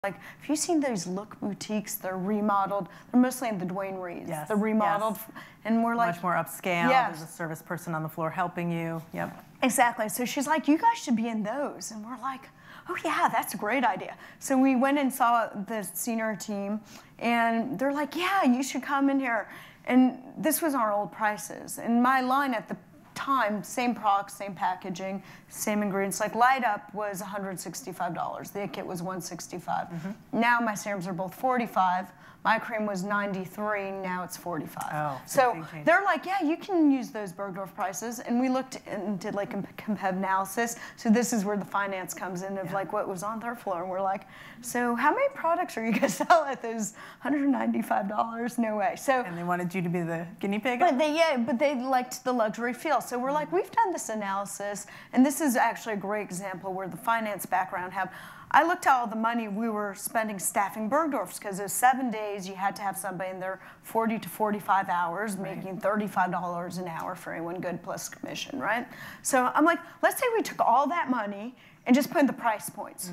Like, have you seen those look boutiques? They're remodeled. They're mostly in the Dwayne Reeds. Yes. They're remodeled. Yes. And we're like... Much more upscale. Yes. There's a service person on the floor helping you. Yep. Exactly. So she's like, you guys should be in those. And we're like, oh, yeah, that's a great idea. So we went and saw the senior team. And they're like, yeah, you should come in here. And this was our old prices. And my line at the time, same products, same packaging, same ingredients. Like Light Up was $165. The kit was $165. Mm-hmm. Now my serums are both $45. My cream was $93. Now it's $45. Oh, so they're like, yeah, you can use those Bergdorf prices. And we looked and did like a competitive analysis. So this is where the finance comes in of like what was on their floor. And we're like, so how many products are you gonna sell at those $195? No way. So and they wanted you to be the guinea pig. But they liked the luxury feel. So we're like, we've done this analysis, and this is actually a great example where the finance background have. I looked at all the money we were spending staffing Bergdorf's because those 7 days you had to have somebody in there 40 to 45 hours, making $35 an hour for anyone good plus commission, right? So I'm like, let's say we took all that money and just put in the price points.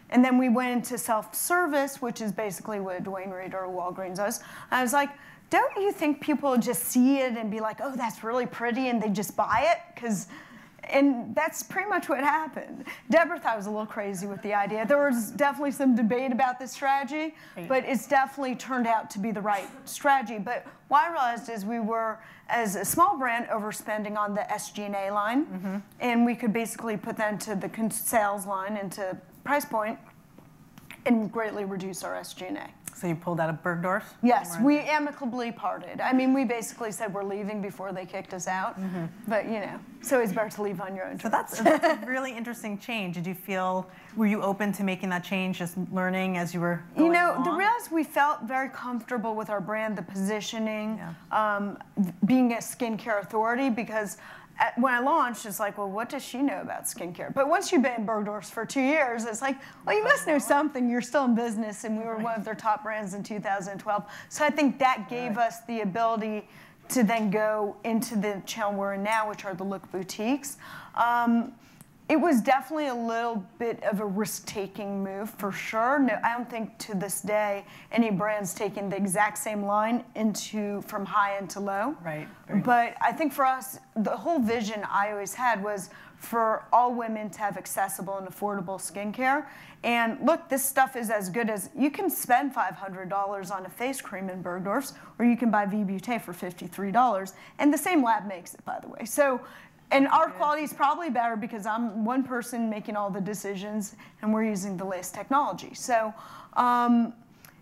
And then we went into self-service, which is basically what Dwayne Reed or Walgreens does. I was like, don't you think people just see it and be like, oh, that's really pretty, and they just buy it? And that's pretty much what happened. Deborah thought I was a little crazy with the idea. There was definitely some debate about this strategy, but it's definitely turned out to be the right strategy. But what I realized is we were, as a small brand, overspending on the SG&A line, and we could basically put that into the sales line, into price point, and greatly reduce our SG&A. So you pulled out of Bergdorf? Yes, we amicably parted. I mean, we basically said we're leaving before they kicked us out. But, you know, it's always better to leave on your own terms. So that's a really interesting change. Did you feel, were you open to making that change, just learning as you were going along? The realize we felt very comfortable with our brand, the positioning, being a skincare authority, because when I launched, it's like, well, what does she know about skincare? But once you've been in Bergdorf's for 2 years, it's like, well, you must know something. You're still in business, and we were one of their top brands in 2012. So I think that gave us the ability to then go into the channel we're in now, which are the look boutiques. It was definitely a little bit of a risk-taking move, for sure. No, I don't think to this day any brand's taken the exact same line from high into low. Right. But I think for us, the whole vision I always had was for all women to have accessible and affordable skincare. And look, this stuff is as good as, you can spend $500 on a face cream in Bergdorf's, or you can buy V-Beauté for $53. And the same lab makes it, by the way. So. And our quality is probably better because I'm one person making all the decisions, and we're using the latest technology. So,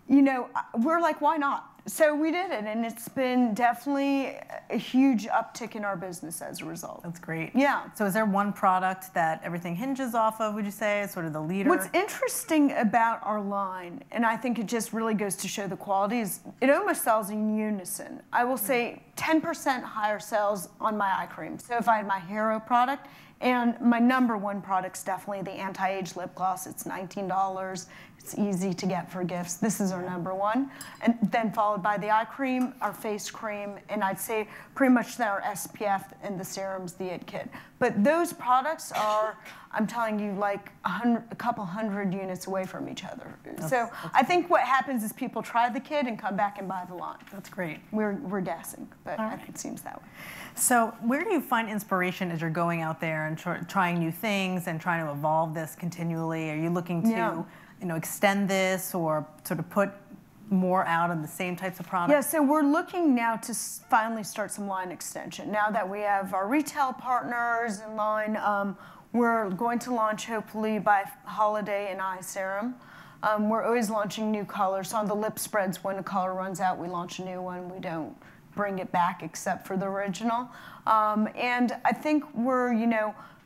you know, we're like, why not? So we did it, and it's been definitely a huge uptick in our business as a result. That's great. Yeah. So is there one product that everything hinges off of, would you say, is sort of the leader? What's interesting about our line, and I think it just really goes to show the quality, is it almost sells in unison. I will say 10% higher sales on my eye cream. So if I had my Hero product, and my #1 product's definitely the anti-age lip gloss. It's $19. It's easy to get for gifts. This is our #1. And then followed by the eye cream, our face cream, and I'd say pretty much our SPF and the serums, the IT Kit. But those products are, I'm telling you, like a couple hundred units away from each other. So I think what happens is people try the kit and come back and buy the line. That's great. We're guessing, but I think it seems that way. So where do you find inspiration as you're going out there and trying new things and trying to evolve this continually? Are you looking to extend this or sort of put more out on the same types of products? Yeah, so we're looking now to finally start some line extension. Now that we have our retail partners in line, we're going to launch hopefully by holiday an eye serum. We're always launching new colors. So on the lip spreads, when a color runs out, we launch a new one. We don't bring it back except for the original. And I think we're,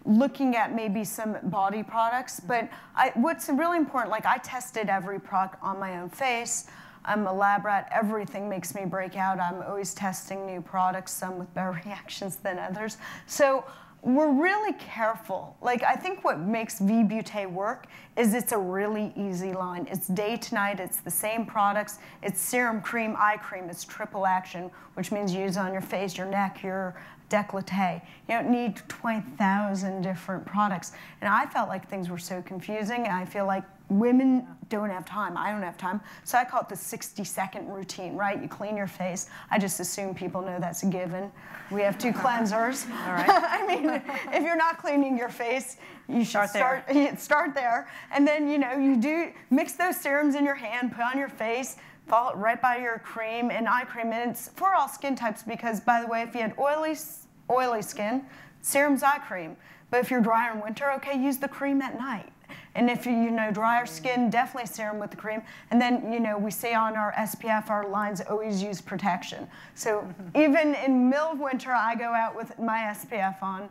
looking at maybe some body products. But what's really important, like I tested every product on my own face. I'm a lab rat. Everything makes me break out. I'm always testing new products, some with better reactions than others. So we're really careful. Like, I think what makes V-Beauté work is it's a really easy line. It's day to night. It's the same products. It's serum, cream, eye cream. It's triple action, which means you use it on your face, your neck, your décolleté. You don't need 20,000 different products. And I felt like things were so confusing, and I feel like women don't have time. I don't have time. So I call it the 60-second routine, right? You clean your face. I just assume people know that's a given. We have 2 cleansers. All right. I mean, if you're not cleaning your face, you should start there. And then, you do mix those serums in your hand, put on your face, follow it right by your cream and eye cream. And it's for all skin types because, by the way, if you had oily skin, serum's eye cream. But if you're drier in winter, okay, use the cream at night. And if you drier skin, definitely serum with the cream. And then, we say on our SPF, our lines always use protection. So even in middle of winter, I go out with my SPF on.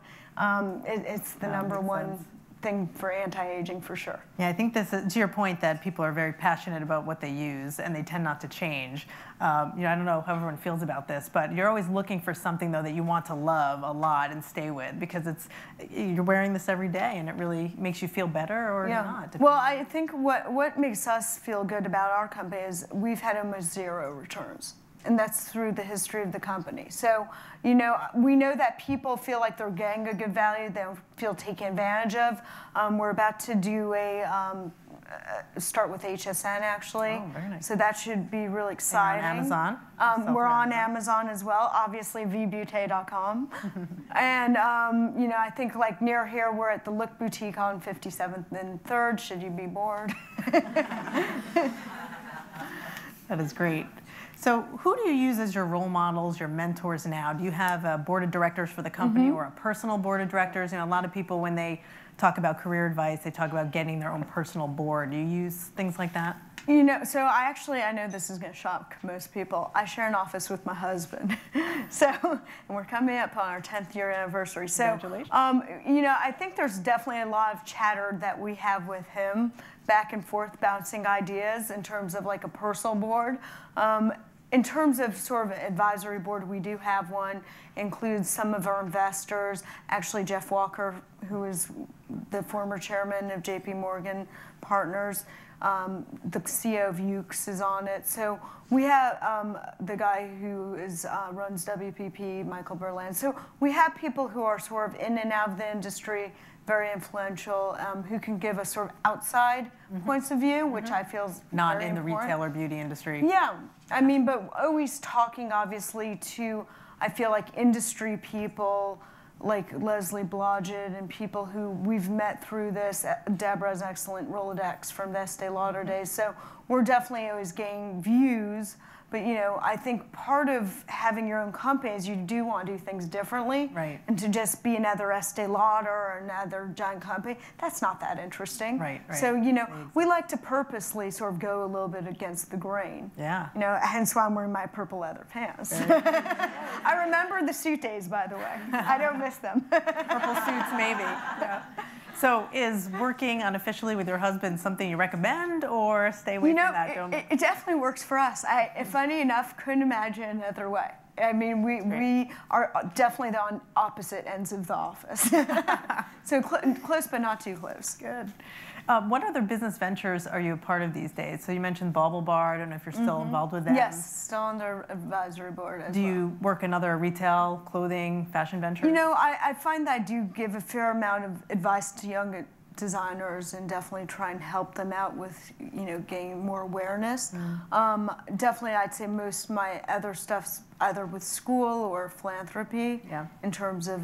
It's the number one thing for anti-aging for sure. Yeah, I think this is, to your point, that people are very passionate about what they use and they tend not to change. I don't know how everyone feels about this, but you're always looking for something though that you want to love a lot and stay with because you're wearing this every day and it really makes you feel better or not. Well, I think what makes us feel good about our company is we've had almost 0 returns. And that's through the history of the company. So, we know that people feel like they're getting a good value, they don't feel taken advantage of. We're about to do start with HSN actually. Oh, very nice. So that should be really exciting. And on Amazon? We're on Amazon as well, obviously vbute.com. And, I think like near here, we're at the Look Boutique on 57th and 3rd, should you be bored. That is great. So who do you use as your role models, your mentors now? Do you have a board of directors for the company or a personal board of directors? A lot of people, when they talk about career advice, they talk about getting their own personal board. Do you use things like that? So I know this is going to shock most people. I share an office with my husband. And we're coming up on our 10th year anniversary. So, congratulations. I think there's definitely a lot of chatter that we have with him, back and forth bouncing ideas in terms of like a personal board. In terms of sort of an advisory board, we do have one, includes some of our investors. Actually, Jeff Walker, who is the former chairman of JP Morgan Partners, the CEO of Ukes is on it. So we have the guy who runs WPP, Michael Berland. So we have people who are sort of in and out of the industry, very influential, who can give us sort of outside points of view, which I feel is not very in the important. retail or beauty industry. Yeah, but always talking obviously to, I feel like industry people like Leslie Blodgett and people who we've met through this. Deborah's excellent Rolodex from the Estee Lauder days. So we're definitely always getting views. But I think part of having your own company is you do want to do things differently. Right. And to just be another Estee Lauder or another giant company, that's not that interesting. Right. So, we like to purposely sort of go a little bit against the grain. Yeah. Hence why I'm wearing my purple leather pants. I remember the suit days, by the way. I don't miss them. Purple suits, maybe. Yeah. So is working unofficially with your husband something you recommend or stay away from that? It definitely works for us. Funny enough, couldn't imagine another way. I mean, we are definitely on opposite ends of the office. So close, but not too close. Good. What other business ventures are you a part of these days? So you mentioned Bauble Bar. I don't know if you're still involved with them. Yes, still on their advisory board as well. Do you work in other retail, clothing, fashion ventures? I find that I do give a fair amount of advice to young designers and definitely try and help them out with, gaining more awareness. Definitely, I'd say most of my other stuff's either with school or philanthropy in terms of,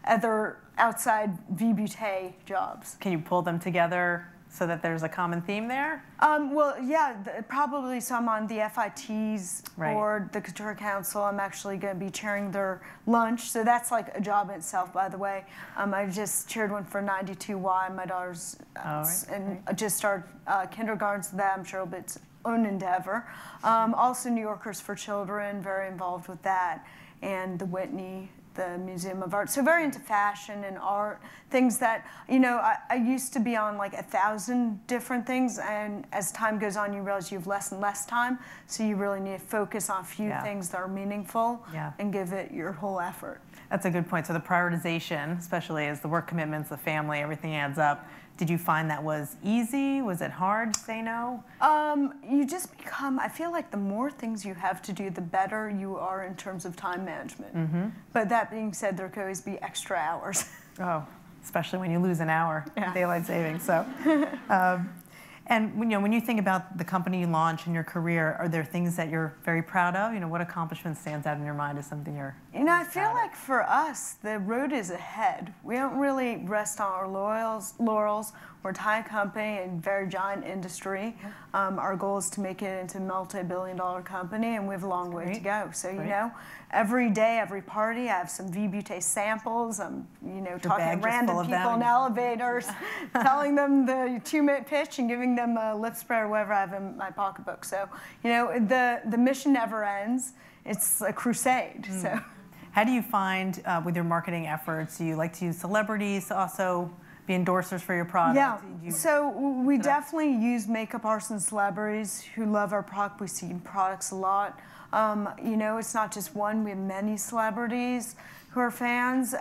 other outside VBT jobs. Can you pull them together so that there's a common theme there? Well, yeah, probably. So I'm on the FIT's board, the Couture Council. I'm actually going to be chairing their lunch. So that's like a job in itself, by the way. I just chaired one for 92Y. My daughter's just started kindergarten, so that I'm sure it'll be its own endeavor. Also New Yorkers for Children, very involved with that. And the Whitney, the Museum of Art. So very into fashion and art, things that, I used to be on like 1,000 different things, and as time goes on, you realize you have less and less time, so you really need to focus on a few things that are meaningful and give it your whole effort. That's a good point. So the prioritization, especially as the work commitments, the family, everything adds up. Did you find that was easy? Was it hard to say no? You just become, I feel like the more things you have to do, the better you are in terms of time management. But that being said, there could always be extra hours. Oh, especially when you lose an hour, daylight savings. So, And when you think about the company you launch and your career, are there things that you're very proud of? What accomplishment stands out in your mind as something you're I feel like for us, the road is ahead. We don't really rest on our laurels. We're a tiny company in very giant industry. Our goal is to make it into a multi-billion-dollar company, and we have a long way to go. So, every day, every party, I have some V-Butey samples. I'm, talking to random people in elevators, telling them the 2-minute pitch and giving them a lip spray or whatever I have in my pocketbook. So, the mission never ends. It's a crusade. So, how do you find with your marketing efforts? Do you like to use celebrities to also be endorsers for your product? Yeah, so we definitely use makeup artists and celebrities who love our product. We see products a lot. It's not just one. We have many celebrities who are fans.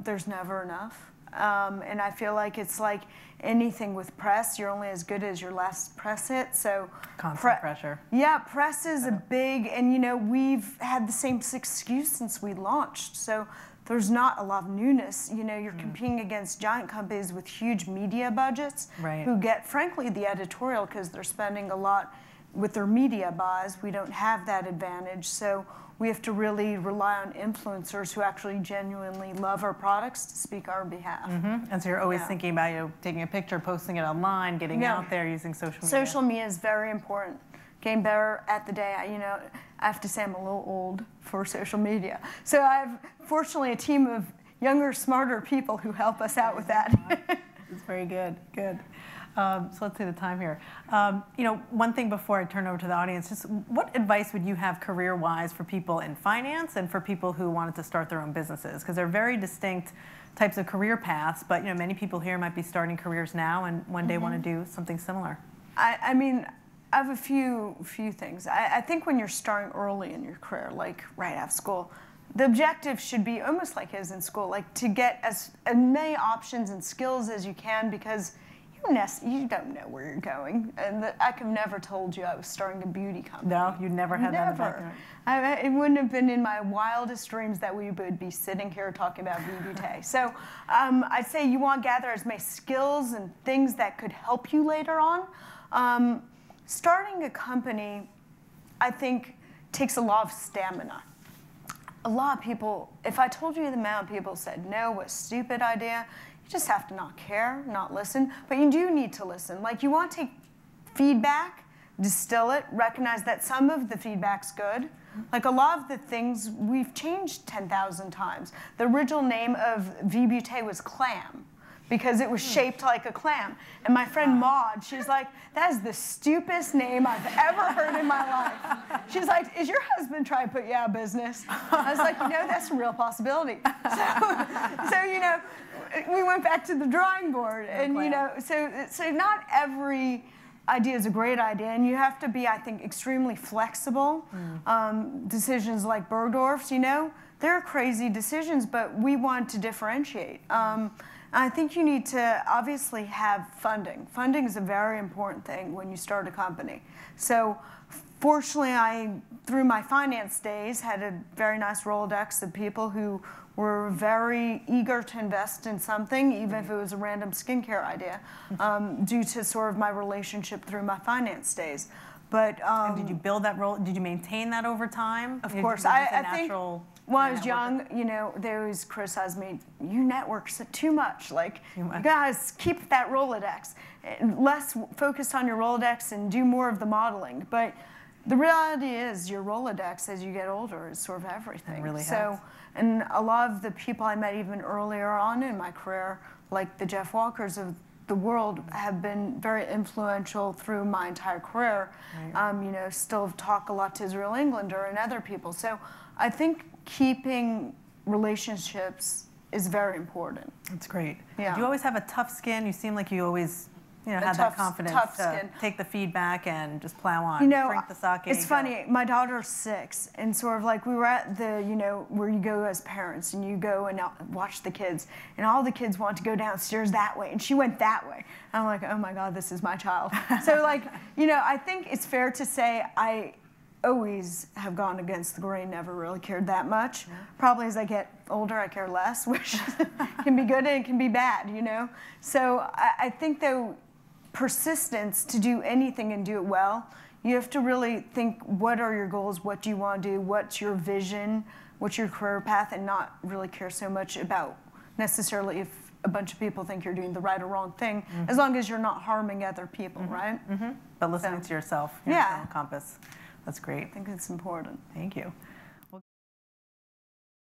There's never enough. And I feel like it's like anything with press. You're only as good as your last press hit. So constant pressure. Yeah, press is a big, and we've had the same excuse since we launched. So there's not a lot of newness. You're competing against giant companies with huge media budgets who get, frankly, the editorial because they're spending a lot with their media buys. We don't have that advantage. So we have to really rely on influencers who actually genuinely love our products to speak our behalf. And so you're always thinking about taking a picture, posting it online, getting out there, using social media. Social media is very important. Getting better at the day. I have to say I'm a little old for social media. So I have, fortunately, a team of younger, smarter people who help us out with that. It's very good. Good. So let's see the time here. One thing before I turn over to the audience, just what advice would you have career-wise for people in finance and for people who wanted to start their own businesses? Because they're very distinct types of career paths, but many people here might be starting careers now and one day want to do something similar. I have a few things. I think when you're starting early in your career, like right out of school, the objective should be almost like it is in school, like to get as many options and skills as you can, because you don't know where you're going. And I could have never told you I was starting a beauty company. No, you never had that in the background. It wouldn't have been in my wildest dreams that we would be sitting here talking about beauty. So I'd say you want to gather as many skills and things that could help you later on. Starting a company, I think, takes a lot of stamina. A lot of people, if I told you the amount of people said, no, what a stupid idea, you just have to not care, not listen. But you do need to listen. Like, you want to take feedback, distill it, recognize that some of the feedback's good. Like, a lot of the things we've changed 10,000 times. The original name of V-Butey was Clam, because it was shaped like a clam. And my friend Maud, she's like, that is the stupidest name I've ever heard in my life. She's like, is your husband trying to put you out of business? I was like, that's a real possibility. So we went back to the drawing board. And, so not every idea is a great idea. And you have to be, I think, extremely flexible. Decisions like Bergdorf's, they're crazy decisions, but we want to differentiate. I think you need to obviously have funding. Funding is a very important thing when you start a company. So fortunately, I, through my finance days, had a very nice Rolodex of people who were very eager to invest in something, even if it was a random skincare idea, due to sort of my relationship through my finance days. But and did you build that role? Did you maintain that over time? Of course. I think when I was young, they always criticized me, you network too much. Like, you guys, keep that Rolodex. Less focused on your Rolodex and do more of the modeling. But the reality is your Rolodex, as you get older, is sort of everything. It really has. And a lot of the people I met even earlier on in my career, like the Jeff Walkers of the world, have been very influential through my entire career. Right. Still talk a lot to Israel Englander and other people. So I think keeping relationships is very important. That's great. Yeah. Do you always have a tough skin? You seem like you always had that confidence to take the feedback and just plow on, drink the sake. It's funny, my daughter's 6, and sort of like we were at the, where you go as parents and you go and watch the kids, and all the kids want to go downstairs that way, and she went that way. And I'm like, oh my God, this is my child. So like, I think it's fair to say I always have gone against the grain, never really cared that much. Probably as I get older, I care less, which can be good and it can be bad, So I think though, persistence to do anything and do it well. You have to really think, what are your goals? What do you want to do? What's your vision? What's your career path? And not really care so much about necessarily if a bunch of people think you're doing the right or wrong thing, as long as you're not harming other people, right? But listening to yourself, your internal compass. That's great. I think it's important. Thank you.